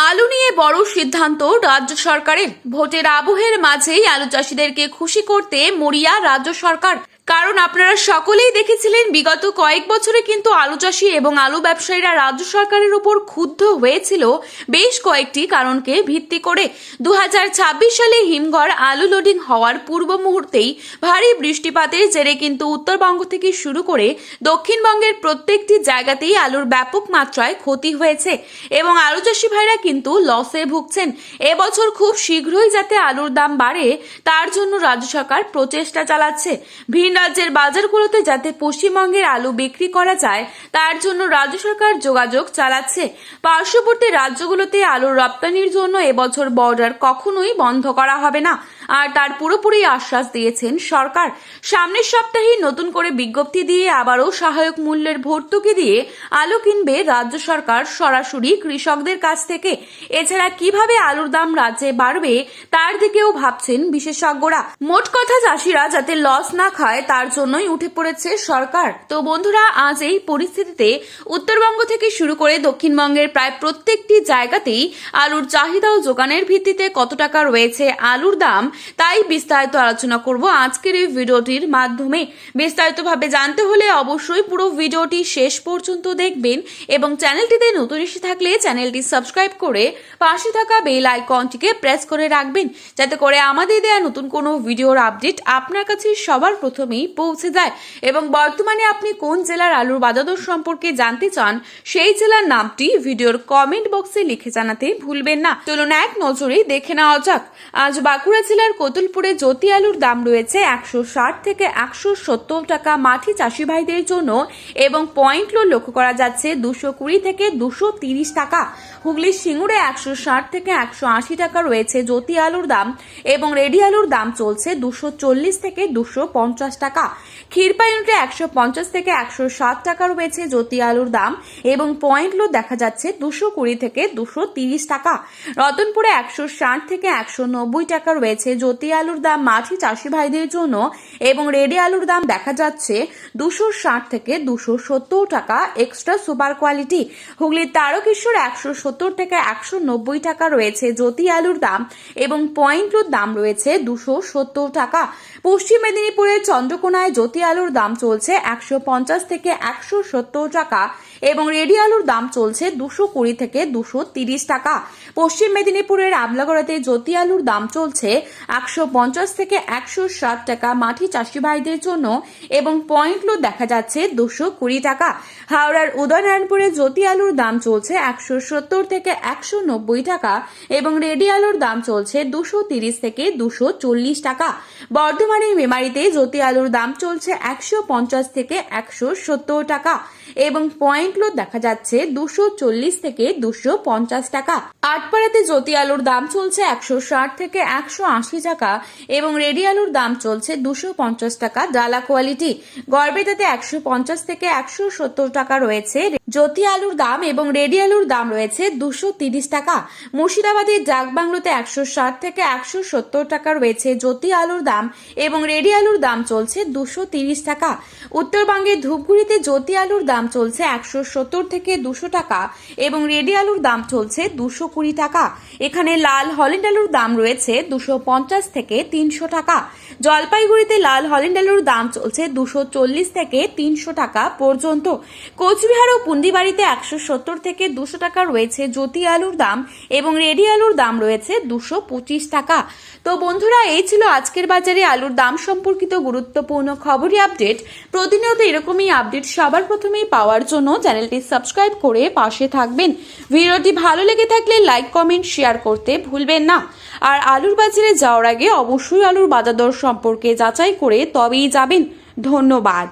আলু নিয়ে বড় সিদ্ধান্ত রাজ্য সরকারের। ভোটের আবহের মাঝেই আলু চাষিদেরকে খুশি করতে মরিয়া রাজ্য সরকার। কারণ আপনারা সকলেই দেখেছিলেন বিগত কয়েক বছরে কিন্তু আলু চাষি এবং আলু ব্যবসায়ীরা রাজ্য সরকারের উপর ক্ষুব্ধ হয়েছিল বেশ কয়েকটি কারণকে ভিত্তি করে। 2026 সালে হিমঘর আলু লোডিং হওয়ার পূর্ব মুহূর্তেই ভারী বৃষ্টিপাতের জেরে কিন্তু উত্তরবঙ্গ থেকে শুরু করে দক্ষিণবঙ্গের প্রত্যেকটি জায়গাতেই আলুর ব্যাপক মাত্রায় ক্ষতি হয়েছে এবং আলু চাষি ভাইরা কিন্তু লসে ভুগছেন। এবছর খুব শীঘ্রই যাতে আলুর দাম বাড়ে তার জন্য রাজ্য সরকার প্রচেষ্টা চালাচ্ছে। ভিন রাজ্যের বাজারগুলোতে যাতে পশ্চিমবঙ্গের আলু বিক্রি করা যায় তার জন্য রাজ্য সরকার যোগাযোগ চালাচ্ছে। পার্শ্ববর্তী রাজ্যগুলোতে আলুর রপ্তানির জন্য এবছর বর্ডার কখনোই বন্ধ করা হবে না, আর তার পুরোপুরি আশ্বাস দিয়েছেন সরকার। সামনের সপ্তাহে নতুন করে বিজ্ঞপ্তি দিয়ে আবারও সহায়ক মূল্যের ভর্তুকি দিয়ে আলু কিনবে রাজ্য সরকার সরাসরি কৃষকদের কাছ থেকে। এছাড়া কিভাবে আলুর দাম রাজ্যে বাড়বে তার দিকেও ভাবছেন বিশেষজ্ঞরা। মোট কথা চাষিরা যাতে লস না খায় তার জন্যই উঠে পড়েছে সরকার। তো বন্ধুরা, আজ এই পরিস্থিতিতে উত্তরবঙ্গ থেকে শুরু করে দক্ষিণবঙ্গের প্রায় প্রত্যেকটি জায়গাতেই আলুর চাহিদা ও যোগানের ভিত্তিতে কত টাকা রয়েছে আলুর দাম, তাই বিস্তারিত আলোচনা করব আজকের এই ভিডিওটির মাধ্যমে। বিস্তারিতভাবে জানতে হলে অবশ্যই পুরো ভিডিওটি শেষ পর্যন্ত দেখবেন এবং চ্যানেলটিতে নতুন এসে থাকলে চ্যানেলটি সাবস্ক্রাইব করে পাশে থাকা বেল আইকনটিকে প্রেস করে রাখবেন, যাতে করে আমাদের দেওয়া নতুন কোনো ভিডিওর আপডেট আপনার কাছে সবার প্রথমেই পৌঁছে যায়। এবং বর্তমানে আপনি কোন জেলার আলুর বাজার দর সম্পর্কে জানতে চান সেই জেলার নামটি ভিডিওর কমেন্ট বক্সে লিখে জানাতে ভুলবেন না। চলুন এক নজরে দেখে নেওয়া যাক। আজ বাঁকুড়া জেলার কতুলপুরে জ্যোতি আলুর দাম রয়েছে 160 থেকে 170 টাকা মাঠি চাষি ভাইদের জন্য এবং পয়েন্ট লোড লক্ষ্য করা যাচ্ছে 220 থেকে 230 টাকা। হুগলির সিঙ্গুরে 160 থেকে 180 টাকা রয়েছে জ্যোতি আলুর দাম এবং রেডি আলুর দাম চলছে 240 থেকে 250 টাকা। ক্ষীরপা ইউনিটে 150 থেকে 160 টাকা রয়েছে জ্যোতি আলুর দাম এবং পয়েন্ট লোড দেখা যাচ্ছে 220 থেকে 230 টাকা। রতনপুরে 160 থেকে 190 টাকা রয়েছে জ্যোতি আলুর দাম মাঠি চাষি ভাইদের জন্য এবং রেডি আলুর দাম দেখা যাচ্ছে 260 থেকে 270 টাকা এক্সট্রা সুপার কোয়ালিটি। হুগলির তারকেশ্বর 170 থেকে 190 টাকা রয়েছে জ্যোতি আলুর দাম এবং পয়েন্ট লোড দাম রয়েছে 270 টাকা। পশ্চিম মেদিনীপুরের চন্দ্রকোনায় জ্যোতি আলুর দাম চলছে 150 থেকে 170 টাকা এবং রেডি আলুর দাম চলছে 220 থেকে 230 টাকা। পশ্চিম মেদিনীপুরের আমলাগড়াতে জ্যোতি আলুর দাম চলছে 150 থেকে 160 টাকা মাঠি চাষি ভাইদের জন্য এবং পয়েন্ট লোড দেখা যাচ্ছে 220 টাকা। হাওড়ার উদয়নারায়ণপুরে জ্যোতি আলুর দাম চলছে 170 থেকে 190 টাকা এবং রেডি আলুর দাম চলছে 230 থেকে 240 টাকা। বর্ধমানের মেমারিতে জ্যোতি আলুর দাম চলছে 150 থেকে 170 টাকা এবং পয়েন্ট লোড দেখা যাচ্ছে 240 থেকে 250 টাকা। আটপাড়াতে জ্যোতি আলুর দাম চলছে 160 থেকে 180 টাকা এবং রেডি আলুর দাম চলছে 250 টাকা ডালা কোয়ালিটি। গড়বেতাতে 150 থেকে 170 টাকা রয়েছে জ্যোতি আলুর দাম এবং রেডি আলুর দাম রয়েছে 230 টাকা। মুর্শিদাবাদের ডাকবাংলোতে 160 থেকে 170 টাকা রয়েছে জ্যোতি আলুর দাম এবং রেডি আলুর দাম চলছে 230 টাকা। উত্তরবঙ্গের ধূপগুড়িতে জ্যোতি আলুর দাম চলছে 170 থেকে 200 টাকা এবং রেডি আলুর দাম চলছে 220 টাকা। এখানে লাল হল্যান্ড আলুর দাম রয়েছে 250 থেকে 300 টাকা। জলপাইগুড়িতে লাল হল্যান্ড আলুর দাম চলছে 240 থেকে 300 টাকা পর্যন্ত। কোচবিহার ও পুন্ডিবাড়িতে 170 থেকে 200 টাকা রয়েছে জ্যোতি আলুর দাম এবং রেডি আলুর দাম রয়েছে 225 টাকা। তো বন্ধুরা, এই ছিল আজকের বাজারে আলুর দাম সম্পর্কিত গুরুত্বপূর্ণ খবরি আপডেট। প্রতিনিয়ত এরকমই আপডেট সবার প্রথমেই পাওয়ার জন্য চ্যানেলটি সাবস্ক্রাইব করে পাশে থাকবেন। ভিডিওটি ভালো লেগে থাকলে লাইক, কমেন্ট, শেয়ার করতে ভুলবেন না। আর আলুর বাজারে যাওয়ার আগে অবশ্যই আলুর বাজার দর সম্পর্কে যাচাই করে তবেই যাবেন। ধন্যবাদ।